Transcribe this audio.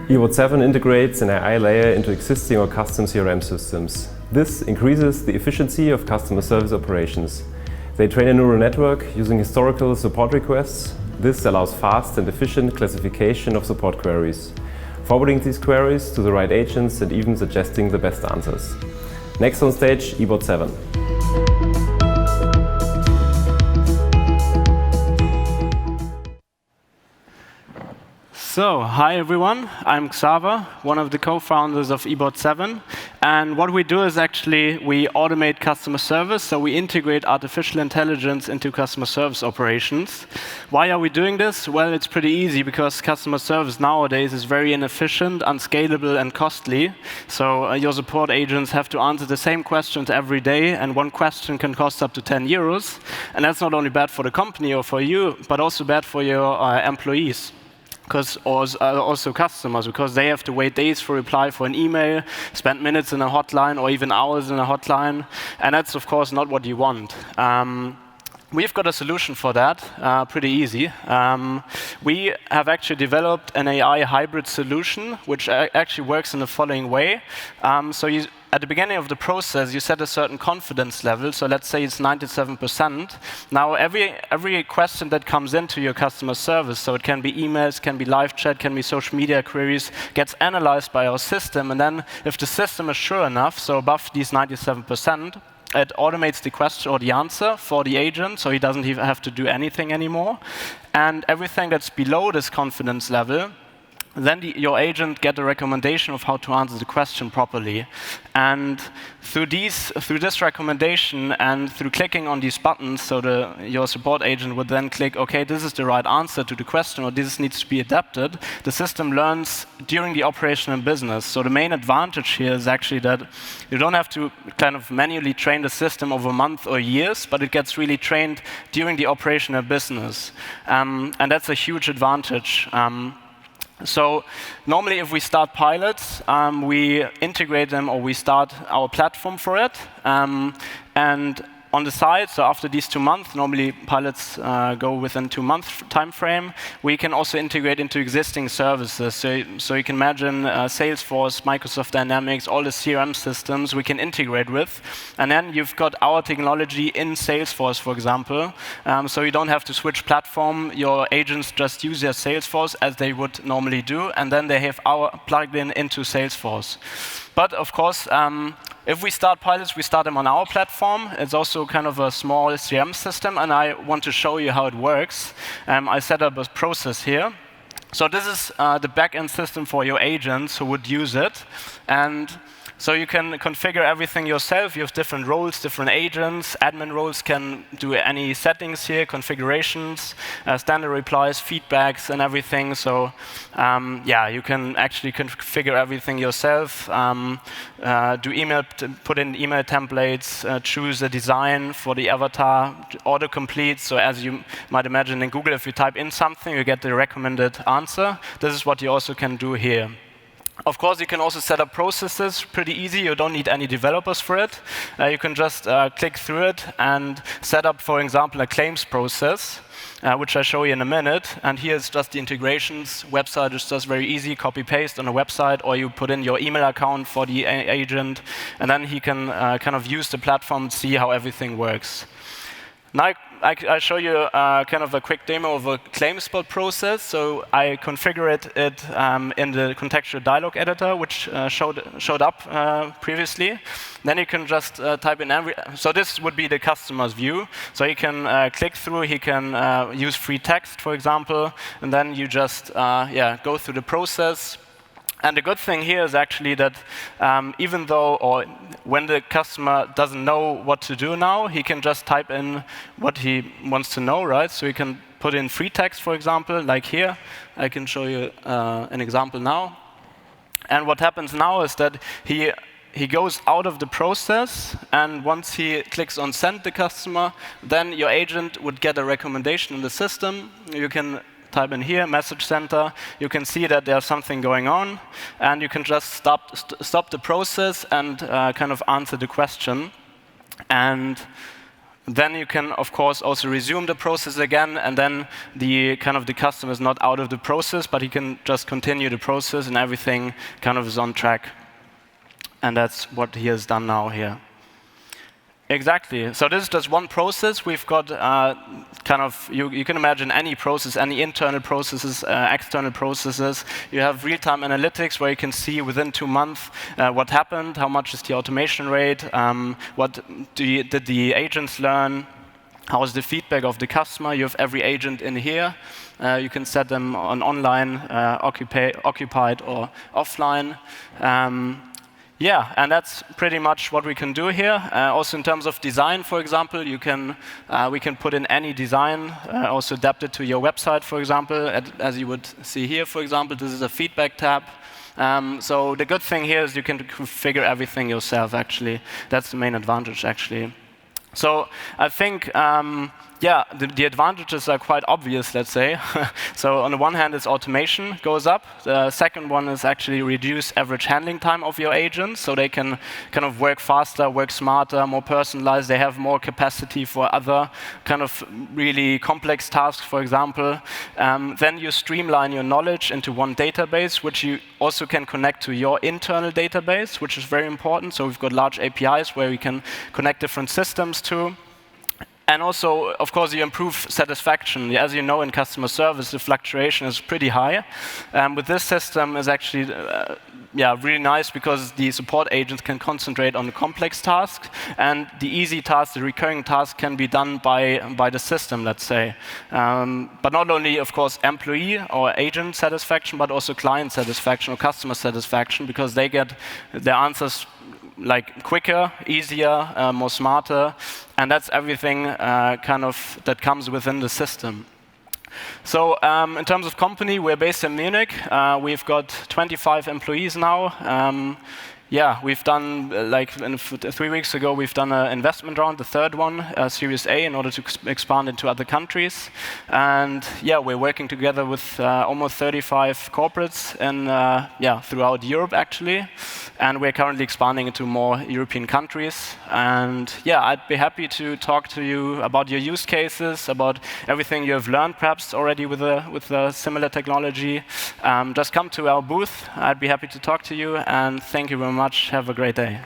eBot 7 integrates an AI layer into existing or custom CRM systems. This increases the efficiency of customer service operations. They train a neural network using historical support requests. This allows fast and efficient classification of support queries, forwarding these queries to the right agents and even suggesting the best answers. Next on stage, eBot 7. So, hi everyone, I'm Xaver, one of the co-founders of eBot 7. And what we do is actually we automate customer service, so we integrate artificial intelligence into customer service operations. Why are we doing this? Well, it's pretty easy because customer service nowadays is very inefficient, unscalable, and costly. So your support agents have to answer the same questions every day, and one question can cost up to 10 euros. And that's not only bad for the company or for you, but also bad for your employees. Also customers, because they have to wait days for reply for an email, spend minutes in a hotline, or even hours in a hotline, and that's of course not what you want. We've got a solution for that, pretty easy. We have actually developed an AI hybrid solution, which actually works in the following way. At the beginning of the process, you set a certain confidence level, so let's say it's 97%. Now, every question that comes into your customer service, so it can be emails, can be live chat, can be social media queries, gets analyzed by our system, and then if the system is sure enough, so above these 97%, it automates the question or the answer for the agent, so he doesn't even have to do anything anymore. And everything that's below this confidence level, then your agent gets a recommendation of how to answer the question properly. And through this recommendation and through clicking on these buttons, so your support agent would then click, OK, this is the right answer to the question, or this needs to be adapted. The system learns during the operation in business. So the main advantage here is actually that you don't have to kind of manually train the system over months or years, but it gets really trained during the operation of business. And that's a huge advantage. So normally if we start pilots, we integrate them or we start our platform for it. And on the side, so after these 2 months, normally pilots go within 2-month time frame, we can also integrate into existing services. So you can imagine Salesforce, Microsoft Dynamics, all the CRM systems we can integrate with. And then you've got our technology in Salesforce, for example. So you don't have to switch platform. Your agents just use their Salesforce as they would normally do. And then they have our plugin into Salesforce. But of course, if we start pilots, we start them on our platform. It's also kind of a small CRM system, and I want to show you how it works. I set up a process here. So this is the back-end system for your agents who would use it. And so you can configure everything yourself. You have different roles, different agents. Admin roles can do any settings here, configurations, standard replies, feedbacks, and everything. So yeah, you can actually configure everything yourself. Do email, put in email templates, choose a design for the avatar, autocomplete. So as you might imagine in Google, if you type in something, you get the recommended answer. This is what you also can do here. Of course, you can also set up processes pretty easy. You don't need any developers for it. You can just click through it and set up, for example, a claims process, which I'll show you in a minute. And here's just the integrations. Website is just very easy, copy-paste on a website, or you put in your email account for the agent, and then he can kind of use the platform and see how everything works. Now, I show you kind of a quick demo of a ClaimSpot process. So I configured it in the contextual dialog editor, which showed up previously. Then you can just type in so this would be the customer's view. So he can click through, he can use free text, for example, and then you just go through the process. And the good thing here is actually that even though, or when the customer doesn't know what to do now, he can just type in what he wants to know, right? So he can put in free text, for example, like here. I can show you an example now. And what happens now is that he goes out of the process, and once he clicks on send the customer, then your agent would get a recommendation in the system. You can type in here, message center. You can see that there's something going on, and you can just stop the process and kind of answer the question. And Then you can, of course, also resume the process again, and then the customer is not out of the process, but he can just continue the process, and everything kind of is on track. And that's what he has done now here. Exactly. So this is just one process. We've got you can imagine any process, any internal processes, external processes. You have real-time analytics where you can see within 2 months what happened, how much is the automation rate, what did the agents learn, how is the feedback of the customer. You have every agent in here. You can set them on online, occupied or offline. Yeah, and that's pretty much what we can do here. Also in terms of design, for example, we can put in any design, also adapt it to your website, for example. As you would see here, for example, this is a feedback tab. So the good thing here is you can configure everything yourself, actually. That's the main advantage, actually. So I think, the advantages are quite obvious, let's say. So on the one hand, it's automation goes up. The second one is actually reduce average handling time of your agents, so they can kind of work faster, work smarter, more personalized. They have more capacity for other kind of really complex tasks, for example. Then you streamline your knowledge into one database, which you also can connect to your internal database, which is very important. So we've got large APIs where we can connect different systems to. And also, of course, you improve satisfaction. As you know, in customer service, the fluctuation is pretty high. With this system, is actually really nice because the support agents can concentrate on the complex tasks, and the easy tasks, the recurring tasks, can be done by the system, let's say. But not only, of course, employee or agent satisfaction, but also client satisfaction or customer satisfaction, because they get their answers like quicker, easier, more smarter, and that's everything that comes within the system. So in terms of company, we're based in Munich. We've got 25 employees now. We've done, 3 weeks ago, we've done an investment round, the third one, Series A, in order to expand into other countries. And we're working together with almost 35 corporates throughout Europe, actually. And we're currently expanding into more European countries. And I'd be happy to talk to you about your use cases, about everything you have learned, perhaps already with a similar technology. Just come to our booth. I'd be happy to talk to you. And thank you very much. Have a great day.